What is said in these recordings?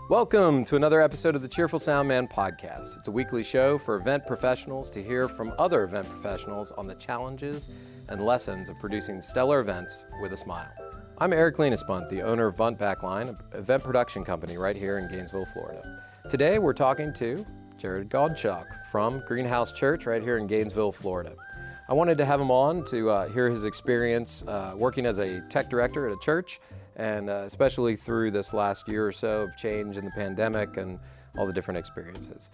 Welcome to another episode of the Cheerful Soundman podcast. It's a weekly show for event professionals to hear from other event professionals on the challenges and lessons of producing stellar events with a smile. I'm Eric Lenaspunt, the owner of Bunt Backline, an event production company right here in Gainesville, Florida. Today we're talking to Jared Godshalk from Greenhouse Church right here in Gainesville, Florida. I wanted to have him on to hear his experience working as a tech director at a church, and especially through this last year or so of change in the pandemic and all the different experiences.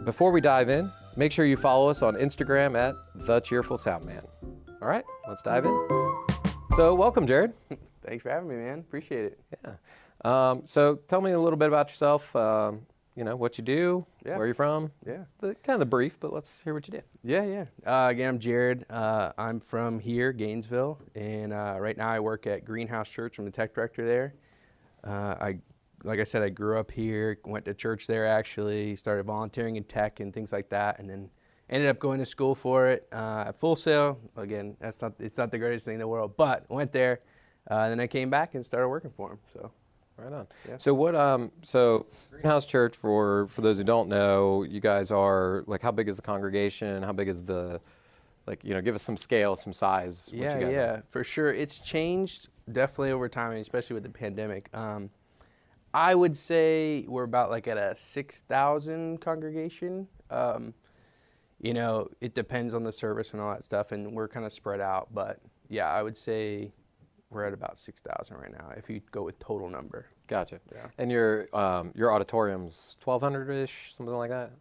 Before we dive in, make sure you follow us on Instagram at The Cheerful Soundman. All right, let's dive in. So welcome, Jared. Thanks for having me, man. Appreciate it. Yeah. So tell me a little bit about yourself, what you do, where you're from. Yeah. Kind of the brief, but let's hear what you do. Yeah. Again, I'm Jared. I'm from here, Gainesville, and right now I work at Greenhouse Church. I'm the tech director there. Like I said, I grew up here, went to church there actually, started volunteering in tech and things like that, and then ended up going to school for it at Full Sail. Again, it's not the greatest thing in the world, but went there. Then I came back and started working for them. So. Right on. Yeah. So Greenhouse Church, for those who don't know, you guys are, like, how big is the congregation? How big is give us some scale, some size. Yeah, for sure. It's changed definitely over time, and especially with the pandemic. I would say we're about at a 6,000 congregation. It depends on the service and all that stuff, and we're kind of spread out. But yeah, I would say we're at about 6,000 right now, if you go with total number. Gotcha. Yeah. And your auditorium's 1,200-ish, something like that?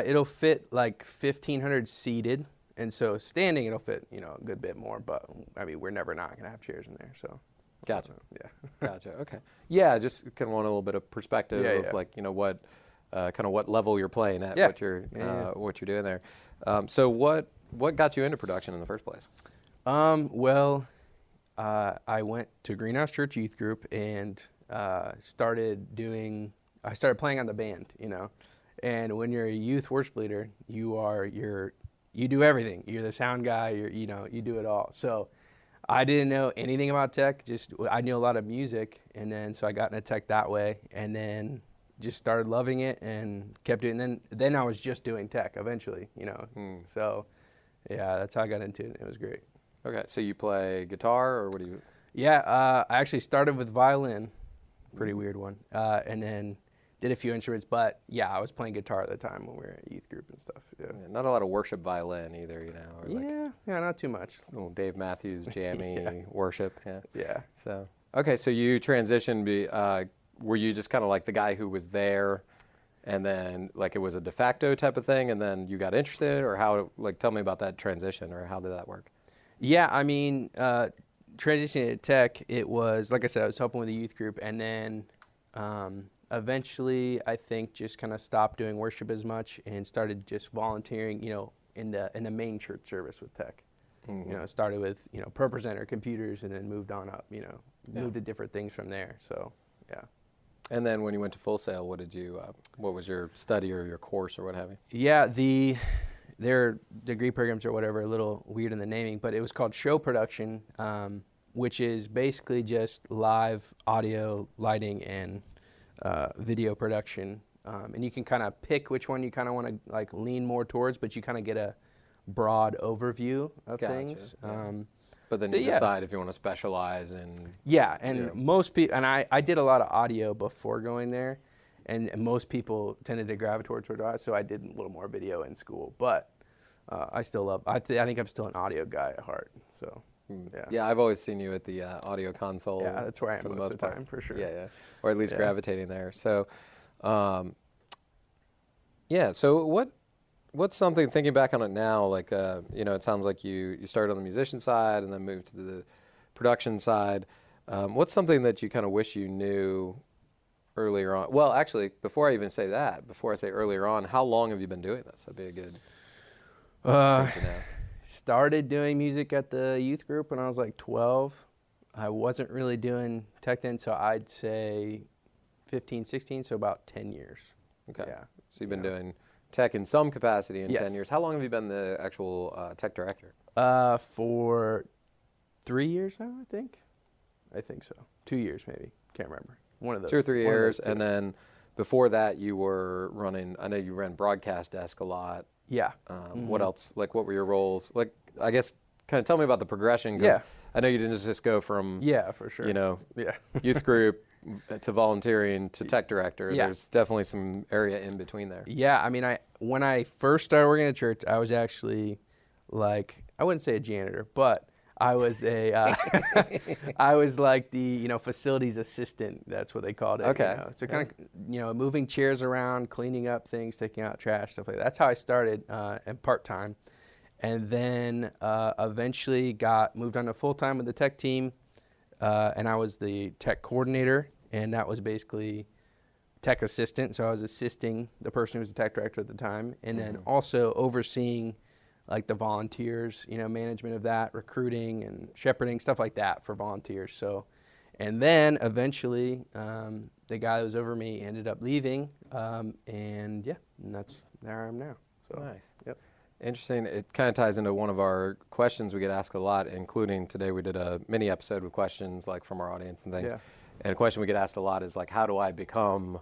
It'll fit 1,500 seated, and so standing it'll fit, a good bit more, but I mean, we're never not gonna have chairs in there, so. Gotcha. Yeah. Gotcha, okay. Yeah, just kind of want a little bit of perspective of what level you're playing at, what you're doing there. So what got you into production in the first place? I went to Greenhouse Church Youth Group and started playing on the band, And when you're a youth worship leader, you do everything. You're the sound guy. You do it all. So I didn't know anything about tech. Just I knew a lot of music, and then so I got into tech that way, and then just started loving it and kept doing. And then I was just doing tech eventually, So yeah, that's how I got into it. It was great. Okay, so you play guitar, or what do you? Yeah, I actually started with violin, pretty weird one, and then did a few instruments. But yeah, I was playing guitar at the time when we were at youth group and stuff. Yeah. Not a lot of worship violin either, Or not too much. Oh, Dave Matthews jammy worship. Yeah. Yeah. So okay, so you transitioned. Were you just kind of like the guy who was there, and then it was a de facto type of thing, and then you got interested, or how? Tell me about that transition, or how did that work? Yeah, I mean, transitioning to tech, it was, like I said, I was helping with the youth group, and then eventually I think just kind of stopped doing worship as much and started just volunteering, in the main church service with tech. Mm-hmm. Started with, per presenter computers, and then moved on up, moved to different things from there, so, yeah. And then when you went to Full Sail, what was your study or your course or what have you? Yeah, their degree programs or whatever, a little weird in the naming, but it was called show production, which is basically just live audio, lighting, and video production. And you can kind of pick which one you kind of want to lean more towards, but you kind of get a broad overview of things. Yeah. But then you decide if you want to specialize in. Yeah, and most people, and I did a lot of audio before going there. And most people tended to gravitate toward audio, so I did a little more video in school. But I still love. I think I'm still an audio guy at heart. So yeah. Yeah, I've always seen you at the audio console. Yeah, that's where I am for the most of the time, for sure. Yeah, or at least gravitating there. So, So what's something, thinking back on it now? It sounds like you started on the musician side and then moved to the production side. What's something that you kind of wish you knew earlier on? Well, actually, before I say earlier on, how long have you been doing this? That'd be a good thing to know. Started doing music at the youth group when I was 12. I wasn't really doing tech then, so I'd say 15, 16, so about 10 years. Okay. Yeah. So you've been doing tech in some capacity in Yes. 10 years. How long have you been the actual tech director? For 3 years now, I think. I think so. 2 years maybe. Can't remember. One of those. 2 or 3 one of years, those two. and then before that you were running. I know you ran broadcast desk a lot. Yeah. What else? Like, what were your roles? Like, I guess, kind of tell me about the progression. 'Cause Yeah. I know you didn't just go from Yeah, for sure. you know Yeah. youth group to volunteering to tech director. Yeah. There's definitely some area in between there. Yeah, I mean, when I first started working at church, I was actually like, I wouldn't say a janitor, but I was I was like the facilities assistant. That's what they called it. Okay. So kind of moving chairs around, cleaning up things, taking out trash, stuff like that. That's how I started and part time, and then eventually got moved on to full time with the tech team, and I was the tech coordinator, and that was basically tech assistant. So I was assisting the person who was the tech director at the time, and then also overseeing like the volunteers, management of that, recruiting and shepherding, stuff like that for volunteers. So, and then eventually the guy that was over me ended up leaving, and that's there I am now. So, Nice. Yep. Interesting. It kind of ties into one of our questions we get asked a lot, including today we did a mini episode with questions like from our audience and things. Yeah. And a question we get asked a lot is like, how do I become,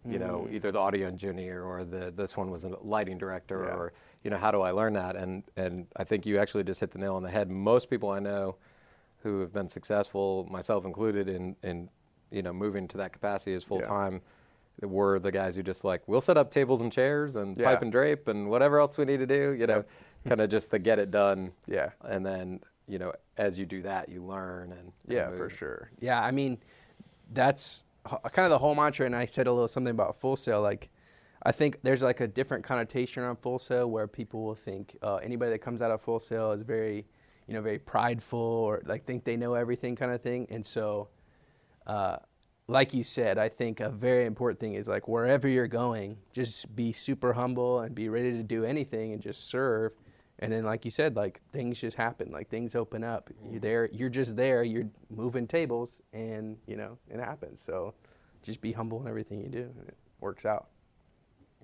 either the audio engineer or this one was a lighting director, Yeah. or how do I learn that? And I think you actually just hit the nail on the head. Most people I know who have been successful, myself included, in moving to that capacity as full time, were the guys who just like, we'll set up tables and chairs and pipe and drape and whatever else we need to do, kind of just the get it done. Yeah. And then, as you do that, you learn and Yeah, move. for sure. Yeah, I mean, that's kind of the whole mantra, and I said a little something about Full Sail. Like, I think there's like a different connotation on Full Sail where people will think anybody that comes out of Full Sail is very, very prideful or like think they know everything kind of thing. And so, like you said, I think a very important thing is like wherever you're going, just be super humble and be ready to do anything and just serve. And then, like you said, like things just happen, like things open up. You're there, you're just there, you're moving tables, and it happens. So, just be humble in everything you do, and it works out.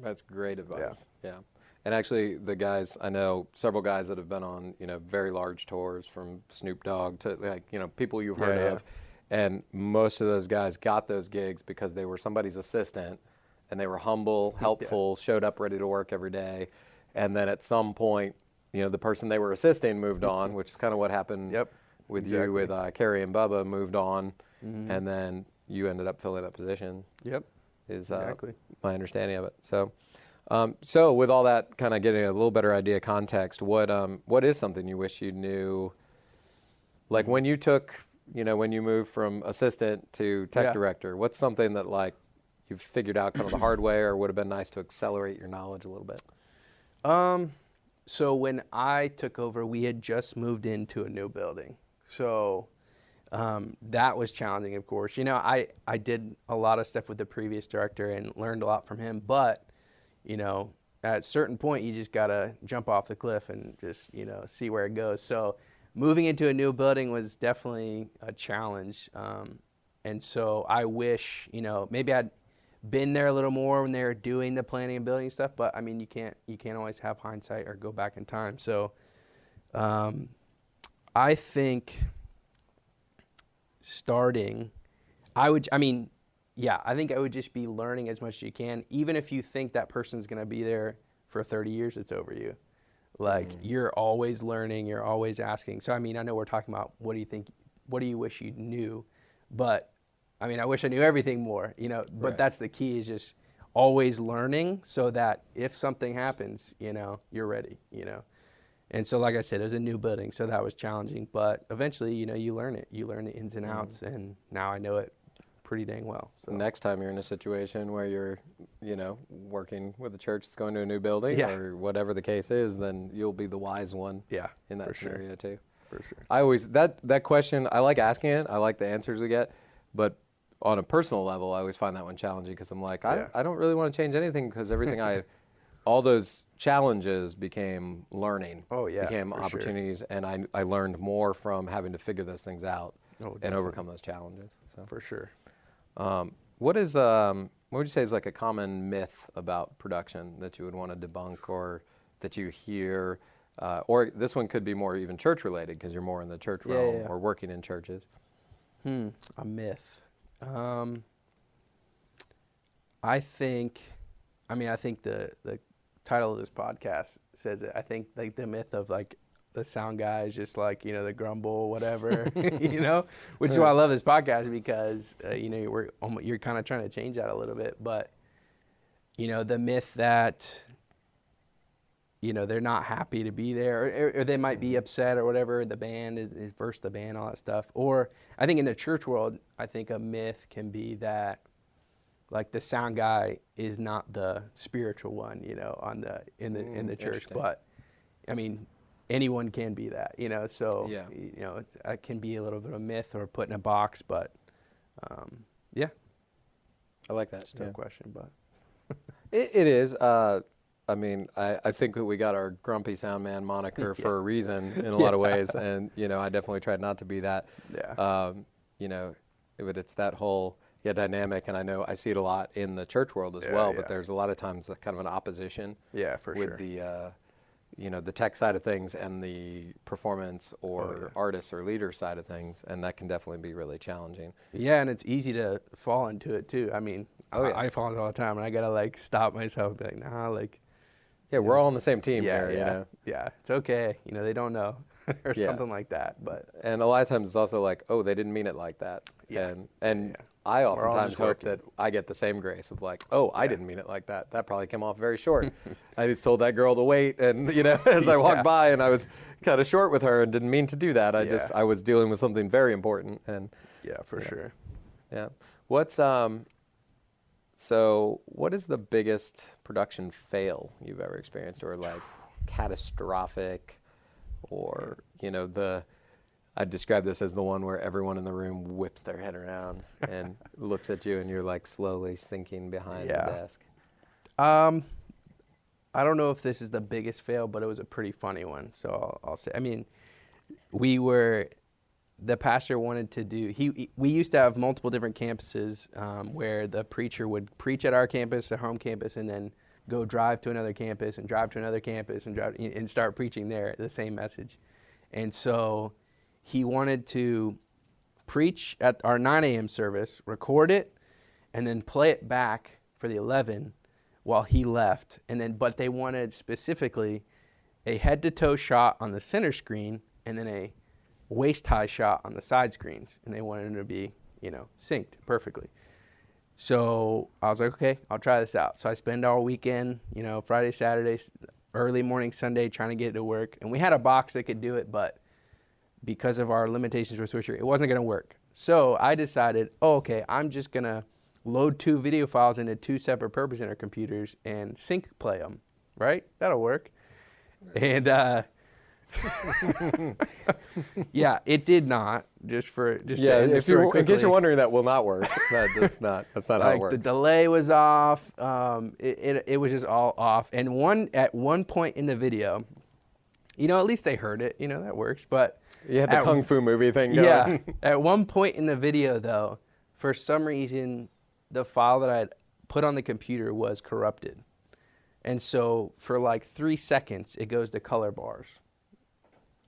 That's great advice. Yeah. And actually, the guys, I know several guys that have been on, very large tours, from Snoop Dogg to people you've heard of. And most of those guys got those gigs because they were somebody's assistant and they were humble, helpful, showed up ready to work every day. And then at some point, the person they were assisting moved on, which is kind of what happened with you, with Carrie and Bubba moved on. And then you ended up filling that position. Yep. Is Exactly. my understanding of it. So, so with all that, kind of getting a little better idea, context, what is something you wish you knew? Like when you took, when you moved from assistant to tech director, what's something that like you've figured out kind of the hard way, or would have been nice to accelerate your knowledge a little bit? So when I took over, we had just moved into a new building. So that was challenging, of course. I did a lot of stuff with the previous director and learned a lot from him. But, at a certain point, you just got to jump off the cliff and just, see where it goes. So moving into a new building was definitely a challenge. And so I wish, maybe I'd been there a little more when they were doing the planning and building stuff. But, I mean, you can't always have hindsight or go back in time. So I think starting, I think I would just be learning as much as you can. Even if you think that person's going to be there for 30 years, it's over you. Like, you're always learning, you're always asking. So, I mean, I know we're talking about what do you wish you knew? But, I mean, I wish I knew everything more, but that's the key, is just always learning so that if something happens, you're ready, And so, like I said, it was a new building, so that was challenging. But eventually, you learn it. You learn the ins and outs, and now I know it pretty dang well. So next time you're in a situation where you're, working with a church that's going to a new building or whatever the case is, then you'll be the wise one in that scenario too. For sure. I always, that question, I like asking it. I like the answers we get. But on a personal level, I always find that one challenging because I'm like, I don't really want to change anything because everything all those challenges became learning. Became opportunities, and I learned more from having to figure those things out and overcome those challenges. So for sure. what is what would you say is like a common myth about production that you would want to debunk or that you hear? Or this one could be more even church related because you're more in the church realm or working in churches. A myth. I think the title of this podcast says it. I think like the myth of like the sound guy is just like, you know, the grumble, whatever, you know, which is why I love this podcast because, you know, you're kind of trying to change that a little bit. But, you know, the myth that, you know, they're not happy to be there or they might be upset or whatever. The band is versus the band, all that stuff. Or I think in the church world, I think a myth can be that like the sound guy is not the spiritual one, you know, in the church. But I mean, anyone can be that, you know. So you know, it can be a little bit of a myth or put in a box. But yeah, I like that. Still a question, but it is. I mean, I think that we got our grumpy sound man moniker for a reason in a lot of ways, and you know, I definitely tried not to be that. Yeah. You know, but it's that whole dynamic, and I know I see it a lot in the church world as well. But there's a lot of times kind of an opposition. Yeah, for with sure. the you know, the tech side of things and the performance or artist or leader side of things, and that can definitely be really challenging. Yeah, and it's easy to fall into it too. I mean, I fall into it all the time, and I gotta like stop myself and be like, nah, like. Yeah, we're all on the same team here, yeah, you know? Yeah, it's okay. You know, they don't know or something like that. But and a lot of times it's also like, oh, they didn't mean it like that. Yeah. And I oftentimes hope that I get the same grace of like, oh, I didn't mean it like that. That probably came off very short. I just told that girl to wait, and you know, as I walked by, and I was kind of short with her and didn't mean to do that. I was dealing with something very important. And yeah, for sure. Yeah. What's So what is the biggest production fail you've ever experienced, or like catastrophic, or, you know, I'd describe this as the one where everyone in the room whips their head around and looks at you and you're like slowly sinking behind the desk? I don't know if this is the biggest fail, but it was a pretty funny one. So I'll say, I mean, the pastor wanted to do, we used to have multiple different campuses where the preacher would preach at our campus, the home campus, and then go drive to another campus and drive to another campus and start preaching there, the same message. And so he wanted to preach at our 9 a.m. service, record it, and then play it back for the 11 while he left. But they wanted specifically a head-to-toe shot on the center screen and then a waist-high shot on the side screens, and they wanted them to be, you know, synced perfectly. So I was like, okay, I'll try this out. So I spend all weekend, you know, Friday, Saturday, early morning, Sunday, trying to get it to work. And we had a box that could do it, but because of our limitations with Switcher, it wasn't going to work. So I decided, okay, I'm just going to load 2 video files into 2 separate Purpose Center computers and sync play them, right? That'll work. And yeah, it did not. In case you're wondering, that will not work. That's not how it works. The delay was off. It was just all off. And at one point in the video, you know, at least they heard it. You know, that works. But you had the Kung Fu movie thing going. Yeah. At one point in the video, though, for some reason, the file that I had put on the computer was corrupted. And so for like 3 seconds, it goes to color bars.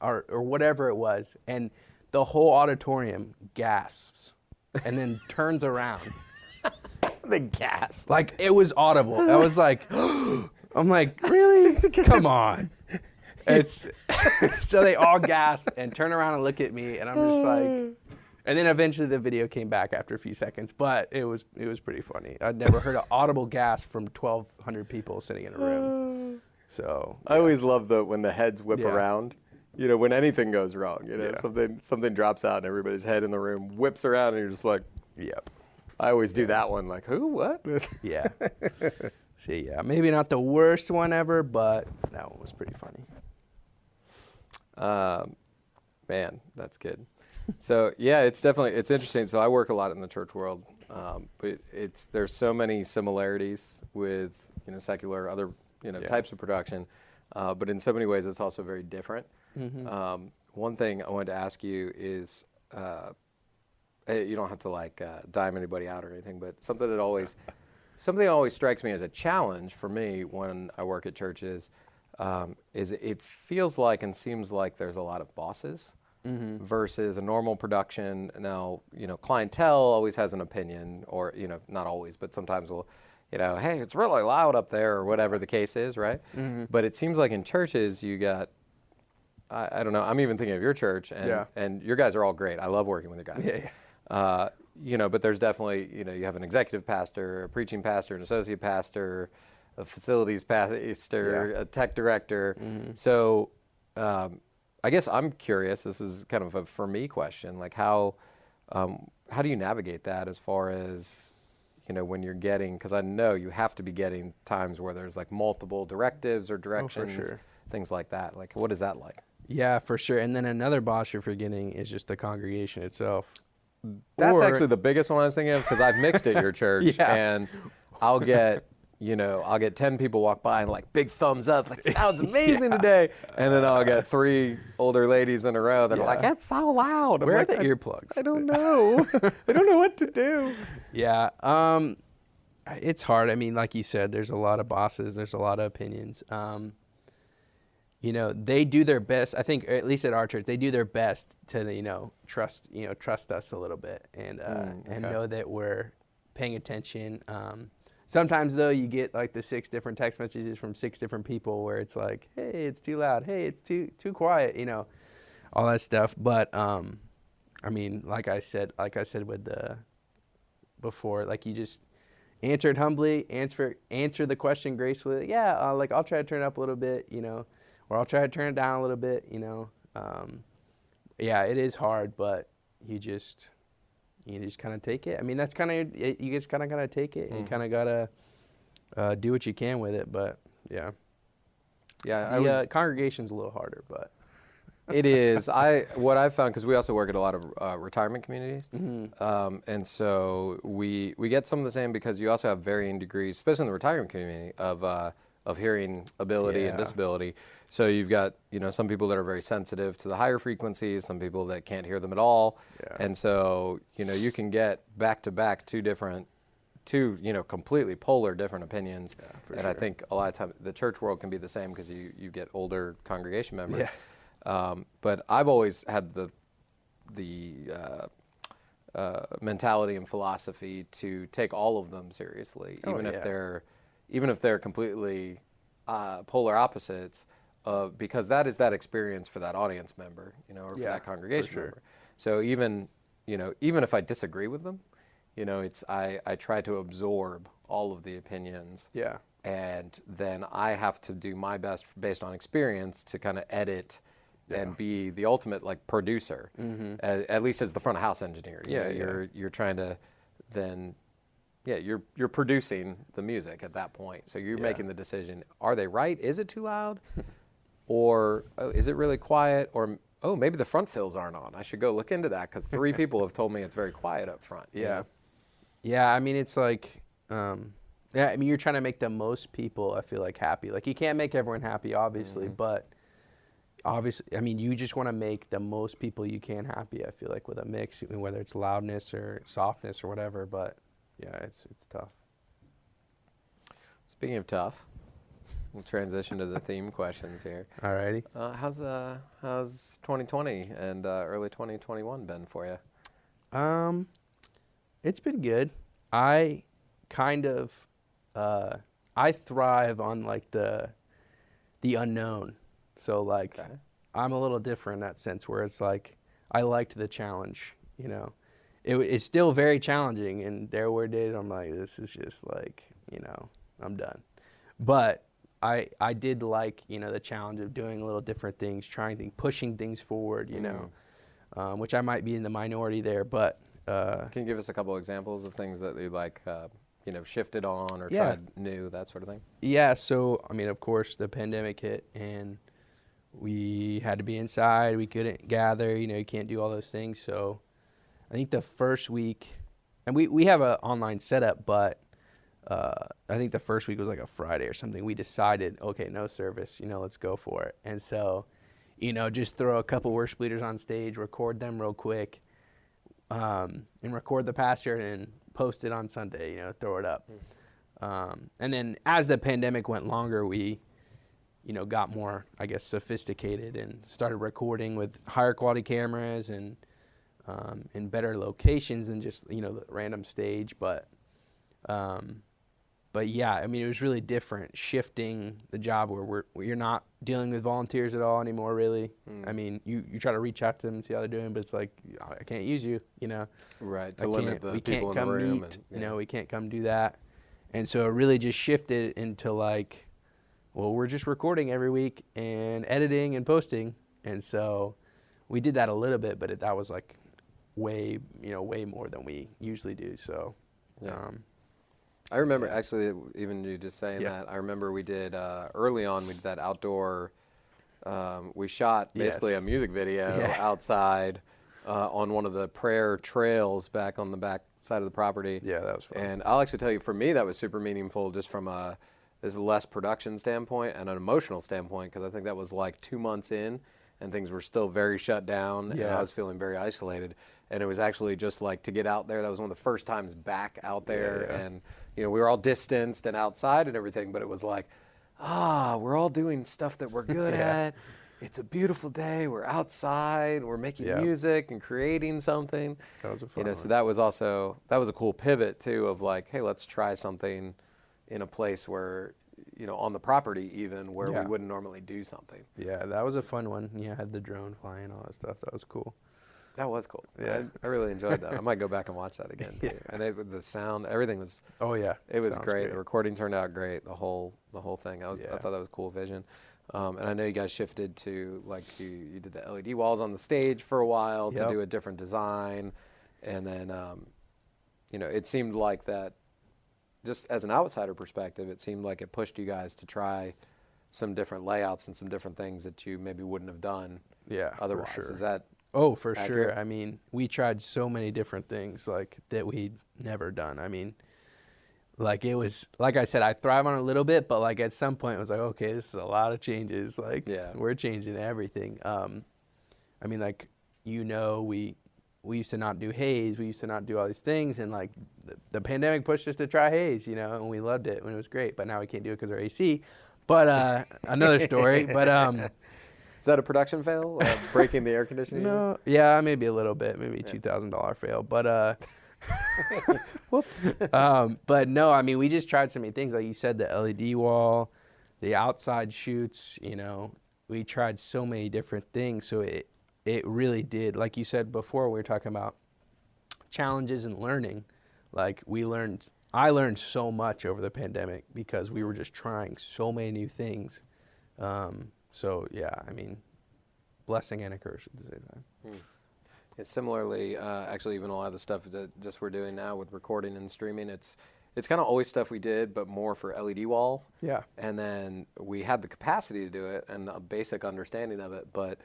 Or whatever it was, and the whole auditorium gasps and then turns around. The gasp. Like, it was audible. I was like, I'm like, really? Come on. So they all gasp and turn around and look at me, and I'm just like, and then eventually the video came back after a few seconds, but it was pretty funny. I'd never heard an audible gasp from 1,200 people sitting in a room. So I always love when the heads whip around. You know, when anything goes wrong, you know, something drops out and everybody's head in the room whips around and you're just like, yep. I always do that one, like, who, what? Yeah. So yeah, maybe not the worst one ever, but that one was pretty funny. Man, that's good. So yeah, it's interesting. So I work a lot in the church world, but there's so many similarities with, you know, secular, other, you know, types of production, but in so many ways it's also very different. Mm-hmm. One thing I wanted to ask you is, you don't have to like dime anybody out or anything, but something that always Something that always strikes me as a challenge for me when I work at churches is it feels like and seems like there's a lot of bosses versus a normal production. Now, clientele always has an opinion, or, not always, but sometimes will, hey, it's really loud up there, or whatever the case is, right? But it seems like in churches you got, I don't know, I'm even thinking of your church, and your guys are all great. I love working with your guys. But there's definitely, you have an executive pastor, a preaching pastor, an associate pastor, a facilities pastor, a tech director. So I guess I'm curious, this is kind of a for me question, like how do you navigate that as far as, when you're getting, because I know you have to be getting times where there's like multiple directives or directions, things like that. Like, what is that like? Yeah, for sure. And then another boss you're forgetting is just the congregation itself. That's actually the biggest one I was thinking of, because I've mixed at your church, and I'll get 10 people walk by and like big thumbs up, like sounds amazing today, and then I'll get 3 older ladies in a row that are like, that's so loud. Where are the earplugs? I don't know. I don't know what to do. Yeah, it's hard. I mean, like you said, there's a lot of bosses, there's a lot of opinions. They do their best. I think, at least at our church, they do their best to, trust us a little bit and know that we're paying attention. Sometimes though, you get like the 6 different text messages from 6 different people where it's like, hey, it's too loud. Hey, it's too quiet, all that stuff. But, I mean, like I said with before, like you just answer it humbly, answer the question gracefully. Yeah. I'll try to turn it up a little bit, or I'll try to turn it down a little bit, it is hard, but you just kind of take it. I mean, that's kind of, you just kind of got to take it, and you kind of got to do what you can with it, but yeah. Yeah, the congregation's a little harder, but. It is. What I've found, because we also work at a lot of retirement communities, and so we get some of the same, because you also have varying degrees, especially in the retirement community, of hearing ability and disability. So you've got, some people that are very sensitive to the higher frequencies, some people that can't hear them at all. Yeah. And so, you can get back to back two completely polar different opinions. Yeah, and sure. I think a lot of times the church world can be the same, because you get older congregation members. Yeah. But I've always had the mentality and philosophy to take all of them seriously, even if they're completely polar opposites, because that is that experience for that audience member, or for that congregation member. So even if I disagree with them, I try to absorb all of the opinions. Yeah. And then I have to do my best based on experience to kind of edit and be the ultimate like producer, at least as the front of house engineer. You're trying to then. Yeah, you're producing the music at that point. So you're making the decision, are they right? Is it too loud? Or is it really quiet? Or, maybe the front fills aren't on. I should go look into that, because 3 people have told me it's very quiet up front. Yeah. Yeah, I mean, it's like, you're trying to make the most people, I feel like, happy. Like, you can't make everyone happy, obviously, but obviously, I mean, you just want to make the most people you can happy, I feel like, with a mix, whether it's loudness or softness or whatever, but... Yeah, it's tough. Speaking of tough, we'll transition to the theme questions here. Alrighty. How's 2020 and early 2021 been for you? It's been good. I kind of I thrive on like the unknown. So like I'm a little different in that sense, where it's like I liked the challenge, It's still very challenging, and there were days I'm like, this is just like, I'm done. But I did like, the challenge of doing a little different things, trying things, pushing things forward, which I might be in the minority there. But can you give us a couple examples of things that you like, shifted on or tried new, that sort of thing? Yeah. So, I mean, of course, the pandemic hit, and we had to be inside. We couldn't gather. You can't do all those things. So I think the first week, and we have an online setup, but I think the first week was like a Friday or something. We decided, okay, no service, let's go for it. And so, just throw a couple worship leaders on stage, record them real quick, and record the pastor and post it on Sunday, throw it up. And then as the pandemic went longer, we, got more, I guess, sophisticated and started recording with higher quality cameras and in better locations than just, the random stage. But yeah, I mean, it was really different shifting the job where you're not dealing with volunteers at all anymore, really. I mean, you try to reach out to them and see how they're doing, but it's like, I can't use you, Right, to limit the we people can't in the come room. meet, And, we can't come do that. And so it really just shifted into like, well, we're just recording every week and editing and posting. And so we did that a little bit, but that was like way more than we usually do. So, yeah. I remember actually, even you just saying that, I remember we did, early on, we did that outdoor, we shot basically a music video outside on one of the prayer trails back on the back side of the property. Yeah, that was fun. And I'll actually tell you, for me, that was super meaningful just from this less production standpoint and an emotional standpoint, because I think that was like 2 months in and things were still very shut down and I was feeling very isolated. And it was actually just like to get out there. That was one of the first times back out there. And, we were all distanced and outside and everything, but it was like, we're all doing stuff that we're good at. It's a beautiful day. We're outside. We're making music and creating something. That was a fun one. So that was a cool pivot too of like, hey, let's try something in a place where, on the property even, where we wouldn't normally do something. Yeah, that was a fun one. Yeah, had the drone flying, all that stuff. That was cool. That was cool. Yeah, I really enjoyed that. I might go back and watch that again too. And the sound, everything was. Oh yeah, it was great. The recording turned out great. The whole thing. I thought that was a cool vision. And I know you guys shifted to like you did the LED walls on the stage for a while to do a different design, and then it seemed like that. Just as an outsider perspective, it seemed like it pushed you guys to try some different layouts and some different things that you maybe wouldn't have done otherwise. For sure. Is that for accurate? sure. I mean, we tried so many different things like that we'd never done. I mean, like it was, like I said, I thrive on it a little bit, but like at some point it was like, okay, this is a lot of changes. Like we're changing everything. I mean, like, we used to not do haze. We used to not do all these things. And like the pandemic pushed us to try haze, and we loved it and it was great, but now we can't do it because of our AC. But another story, but is that a production fail? Breaking the air conditioning? No, yeah, maybe a little bit, maybe $2,000 fail, but whoops. But no, I mean, we just tried so many things. Like you said, the LED wall, the outside shoots, we tried so many different things. So it really did. Like you said before, we were talking about challenges and learning. Like I learned so much over the pandemic because we were just trying so many new things. So yeah, I mean, blessing and a curse at the same time. Yeah, similarly, actually, even a lot of the stuff that just we're doing now with recording and streaming, it's kind of always stuff we did, but more for LED wall. Yeah. And then we had the capacity to do it and a basic understanding of it, but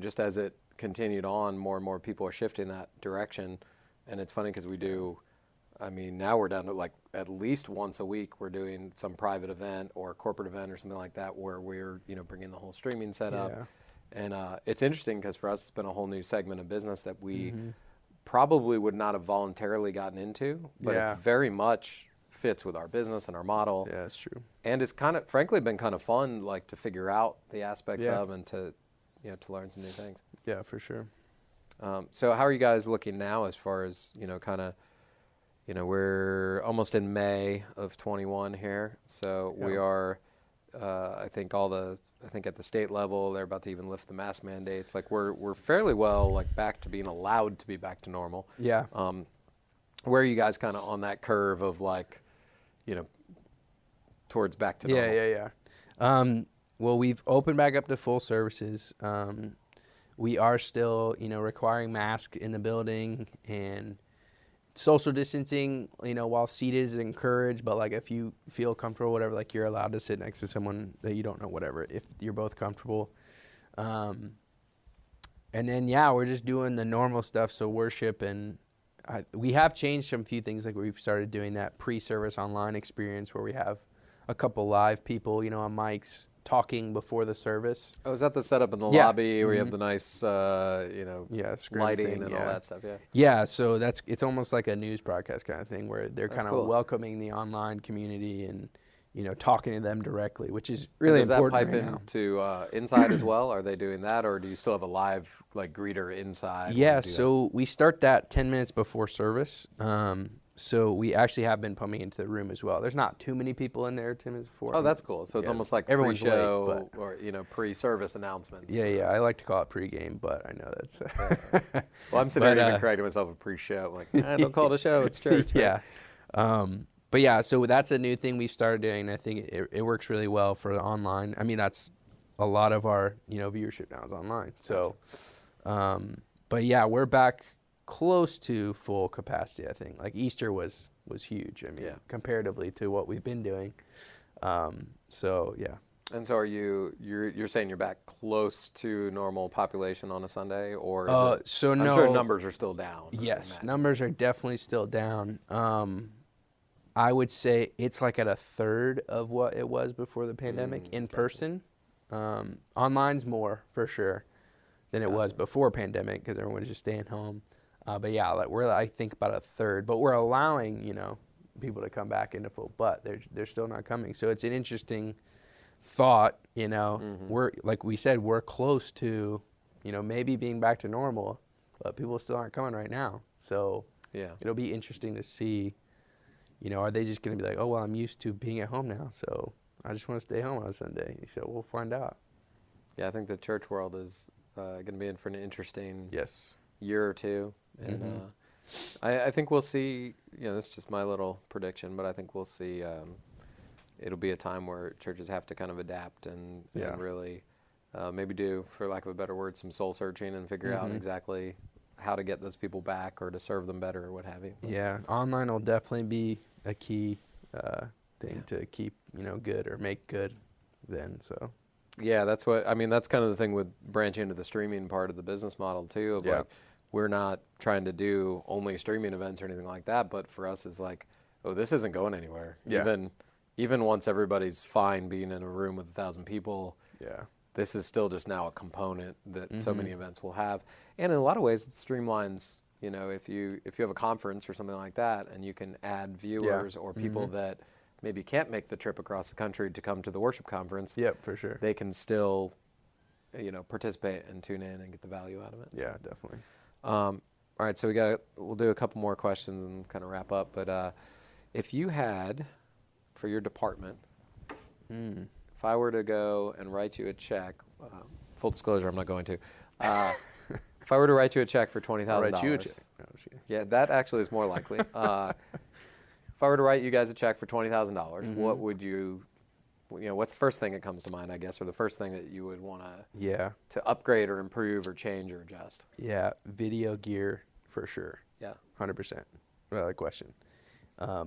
just as it continued on, more and more people are shifting that direction. And it's funny because now we're down to like at least once a week we're doing some private event or corporate event or something like that where we're, bringing the whole streaming setup. Yeah. And it's interesting because for us it's been a whole new segment of business that we probably would not have voluntarily gotten into, but it's very much fits with our business and our model. Yeah, that's true. And it's kind of, frankly, been kind of fun, like to figure out the aspects of and to learn some new things. Yeah, for sure. So how are you guys looking now as far as, we're almost in May of 21 here. So we are, I think at the state level, they're about to even lift the mask mandates. Like we're fairly well like back to being allowed to be back to normal. Yeah. Where are you guys kind of on that curve of like, towards back to normal? Yeah. Well, we've opened back up to full services. We are still, requiring masks in the building and social distancing, while seated is encouraged. But like if you feel comfortable, whatever, like you're allowed to sit next to someone that you don't know, whatever, if you're both comfortable. And then, we're just doing the normal stuff. So worship we have changed some few things. Like we've started doing that pre-service online experience where we have a couple live people, on mics talking before the service. Oh, is that the setup in the Yeah. lobby where you have the nice, Screen lighting thing, and all that stuff? Yeah. Yeah, so it's almost like a news broadcast kind of thing where they're That's kind cool. of welcoming the online community and talking to them directly, which is really Does important that pipe right now. into inside as well? Are they doing that, or do you still have a live greeter inside? Yeah, so we start that 10 minutes before service. So we actually have been pumping into the room as well. There's not too many people in there 10 minutes before. Oh, that's cool. So it's Yeah, almost like everyone's late, pre-show or pre-service announcements. Yeah, I like to call it pregame, but I know that's. Well, I'm sitting here even correcting myself with pre-show. Like, don't call it a show, it's church. Right? Yeah. But yeah, so that's a new thing we started doing. I think it works really well for online. I mean, that's a lot of our viewership now is online. So, but yeah, we're back close to full capacity. I think Easter was huge. I mean, comparatively to what we've been doing. So yeah. And so you're saying you're back close to normal population on a Sunday, or is it? So I'm no, sure numbers are still down. Yes, numbers are definitely still down. I would say it's like at a third of what it was before the pandemic in person. Online's more for sure than it was before pandemic because everyone's just staying home. But yeah, we're I think about a third, but we're allowing people to come back into full, but they're still not coming. So it's an interesting thought. We're like we said, we're close to maybe being back to normal, but people still aren't coming right now. So it'll be interesting to see. Are they just going to be like, oh, well, I'm used to being at home now, so I just want to stay home on a Sunday? So we'll find out. Yeah, I think the church world is going to be in for an interesting Yes. year or two. And I think we'll see, this is just my little prediction, but I think we'll see it'll be a time where churches have to kind of adapt and really maybe do, for lack of a better word, some soul searching and figure out exactly how to get those people back or to serve them better or what have you. Yeah, online will definitely be a key thing to keep, good or make good then, so. Yeah, that's kind of the thing with branching into the streaming part of the business model too, of we're not trying to do only streaming events or anything like that, but for us it's like, oh, this isn't going anywhere. Yeah. Even once everybody's fine being in a room with 1,000 people, this is still just now a component that so many events will have. And in a lot of ways, it streamlines, if you have a conference or something like that and you can add viewers or people that maybe can't make the trip across the country to come to the worship conference. Yep, for sure. They can still, participate and tune in and get the value out of it. Yeah, definitely. All right, so we'll do a couple more questions and kind of wrap up. But if you had, for your department, if I were to go and write you a check, full disclosure, I'm not going to. If I were to write you a check for $20,000. I'll write you a check. Yeah, that actually is more likely. If I were to write you guys a check for $20,000, what would you, what's the first thing that comes to mind, I guess, or the first thing that you would want to upgrade or improve or change or adjust? Yeah, video gear for sure. Yeah. 100%. Without a question. Our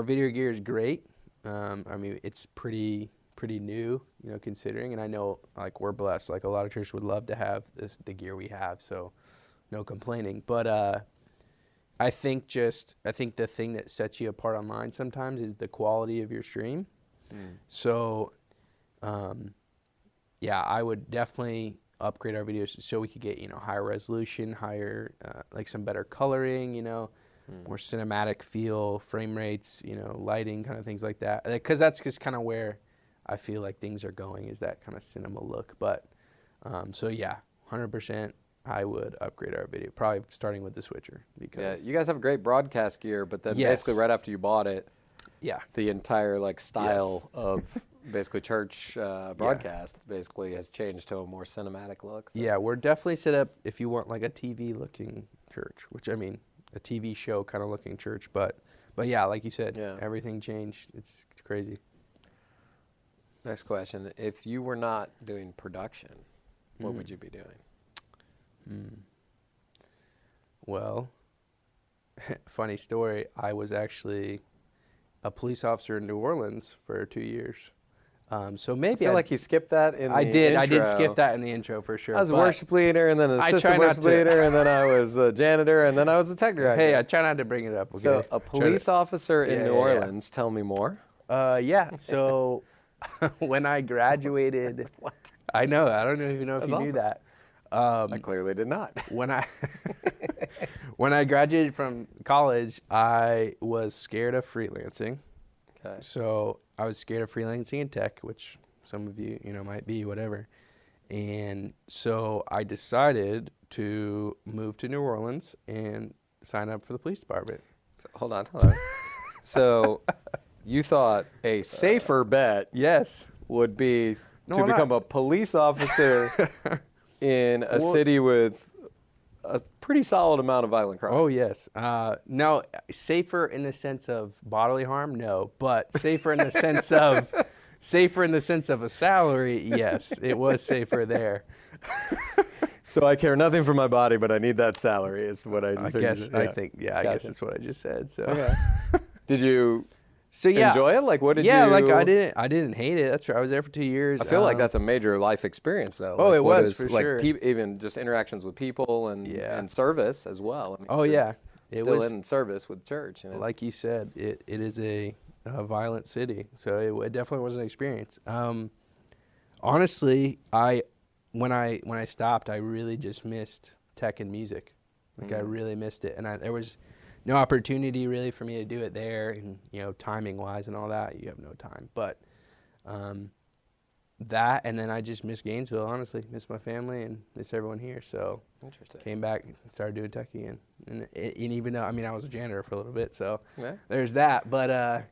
video gear is great. It's pretty new, considering, and I know we're blessed. A lot of churches would love to have the gear we have, so no complaining. But I think the thing that sets you apart online sometimes is the quality of your stream. So, I would definitely upgrade our videos so we could get higher resolution, higher some better coloring, more cinematic feel, frame rates, lighting, kind of things like that. Because that's just kind of where I feel like things are going, is that kind of cinema look. But 100%. I would upgrade our video, probably starting with the switcher. Because you guys have great broadcast gear, but then basically right after you bought it, the entire style of basically church broadcast basically has changed to a more cinematic look. So. Yeah, we're definitely set up if you want a TV looking church, which a TV show kind of looking church, but yeah, like you said, everything changed. It's crazy. Next question: if you were not doing production, what would you be doing? Well, funny story. I was actually a police officer in New Orleans for 2 years. So maybe I feel like you skipped that in the intro. I did skip that in the intro for sure. I was a worship leader, and then an assistant worship leader, and then I was a janitor, and then I was a tech director. Hey, I try not to bring it up. Okay? So a police officer in New Orleans. Tell me more. So when I graduated, What? I know, I don't even know if you knew that. I clearly did not. When I when I graduated from college, I was scared of freelancing. Okay. So I was scared of freelancing in tech, which some of you, might be, whatever. And so I decided to move to New Orleans and sign up for the police department. So, hold on. So you thought a safer bet Yes. would be No, to I'm become not. a police officer in a city with a pretty solid amount of violent crime. Oh, yes. No, safer in the sense of bodily harm, no. But safer in the sense of a salary, yes. It was safer there. So I care nothing for my body, but I need that salary. Is what I I just guess, I think, I Gotcha. guess that's what I just said. So, Okay. Did you so yeah. enjoy it? Like, what did you? Yeah, like I didn't hate it. That's right. I was there for 2 years. I feel like that's a major life experience, though. Oh, Like, it what was, for like sure. Even just interactions with people and service as well. I mean, Oh, you're yeah. It still was, in service with church. like you said, it is a violent city. So it definitely was an experience. Honestly, when I stopped, I really just missed tech and music. Like I really missed it, and there was no opportunity really for me to do it there, and timing wise and all that, you have no time. But that, and then I just miss Gainesville. Honestly, miss my family and miss everyone here. So Interesting. came back and started doing tech again, and even though I was a janitor for a little bit, so Yeah. there's that. But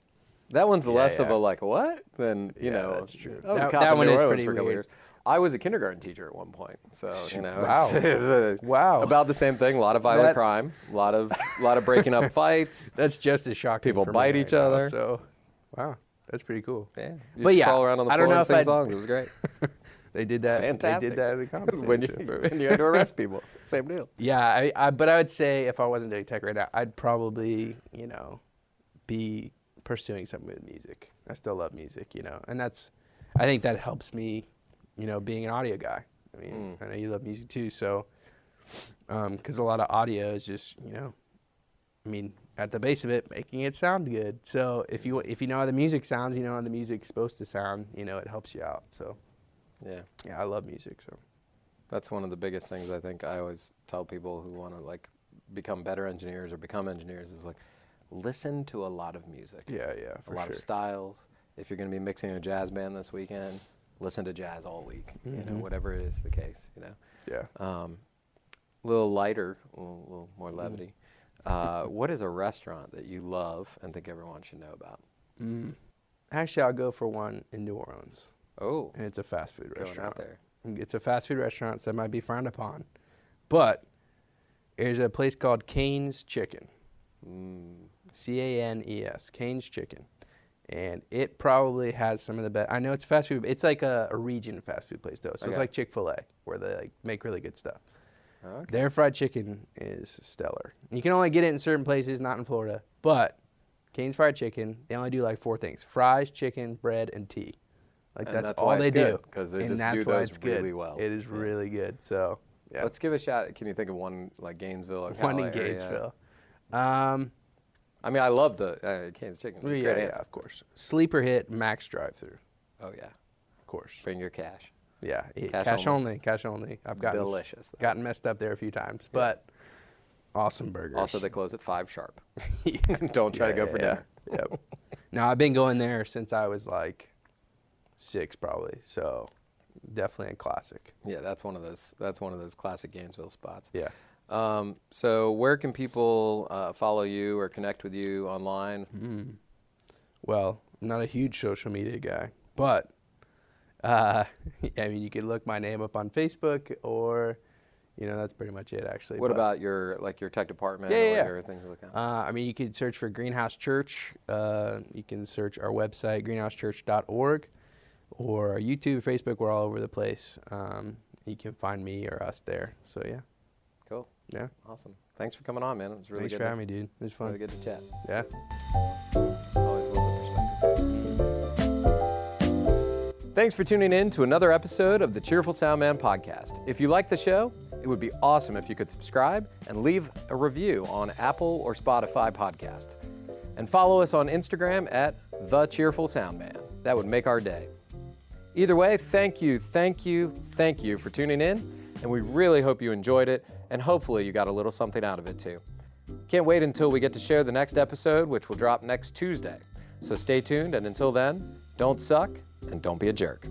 That one's less of yeah. a like what than that's true. I was a That cop in one New is Orleans pretty for a couple weird. years. I was a kindergarten teacher at one point, so Wow. it's Wow. about the same thing. A lot of violent That- crime, a lot of breaking up fights. that's just as shocking. People for me bite right each now, other. So, wow, that's pretty cool. Yeah, used But to yeah, crawl around on the I don't floor know and if sing I'd- songs. It was great. They did that. Fantastic. They did that in the competition. when you had to arrest people, same deal. Yeah, but I would say if I wasn't doing tech right now, I'd probably, be pursuing something with music. I still love music, and I think that helps me, being an audio guy. I mean, I know you love music too, so, because a lot of audio is just, at the base of it, making it sound good. So if you know how the music sounds, you know how the music's supposed to sound, it helps you out. So yeah, I love music. So That's one of the biggest things I think I always tell people who want to like become better engineers or become engineers is like listen to a lot of music. yeah, A lot of styles. If you're going to be mixing a jazz band this weekend, listen to jazz all week. Whatever it is the case. Yeah. Little lighter, a little more levity. What is a restaurant that you love and think everyone should know about? Actually, I'll go for one in New Orleans, Oh, and it's a fast food going restaurant. out there. It's a fast food restaurant, so it might be frowned upon. But there's a place called Cane's Chicken. Canes, Cane's Chicken. And it probably has some of the best. I know it's fast food. It's like a region fast food place, though. So it's Okay. like Chick-fil-A, where they like make really good stuff. Okay. Their fried chicken is stellar. You can only get it in certain places, not in Florida. But Cane's Fried Chicken, they only do like 4 things: fries, chicken, bread, and tea. Like And that's that's all why they it's do. good, 'cause they And just that's do why those it's good. really well. It is Yeah. really good. So yeah. Let's give a shout. Can you think of one like Gainesville or One in Ocala area? Gainesville. I mean, I love the Cane's Chicken. Yeah, Great yeah, answer. of course. Sleeper hit, Max drive-through, Oh yeah. of course. Bring your cash. Yeah, Cash only. Cash only. I've gotten Delicious, though. Gotten messed up there a few times, but awesome burgers. Also, they close at 5 sharp. Don't try to go for dinner. Yep. Now I've been going there since I was like 6, probably. So definitely a classic. Yeah, that's one of those classic Gainesville spots. Yeah. So where can people follow you or connect with you online? Well, I'm not a huge social media guy, but I mean, you can look my name up on Facebook, or that's pretty much it, actually. What But, about your tech department Yeah. or things like that? I mean, you could search for Greenhouse Church. You can search our website, greenhousechurch.org, or our YouTube, Facebook. We're all over the place. You can find me or us there. So yeah. Cool. Yeah. Awesome. Thanks for coming on, man. It was really Thanks good. for having me, dude. It was fun. Really good to chat. Yeah. Always love the perspective. Thanks for tuning in to another episode of the Cheerful Soundman podcast. If you like the show, it would be awesome if you could subscribe and leave a review on Apple or Spotify podcast. And follow us on Instagram at The Cheerful Soundman. That would make our day. Either way, thank you for tuning in, and we really hope you enjoyed it, and hopefully you got a little something out of it too. Can't wait until we get to share the next episode, which will drop next Tuesday. So stay tuned, and until then, don't suck and don't be a jerk.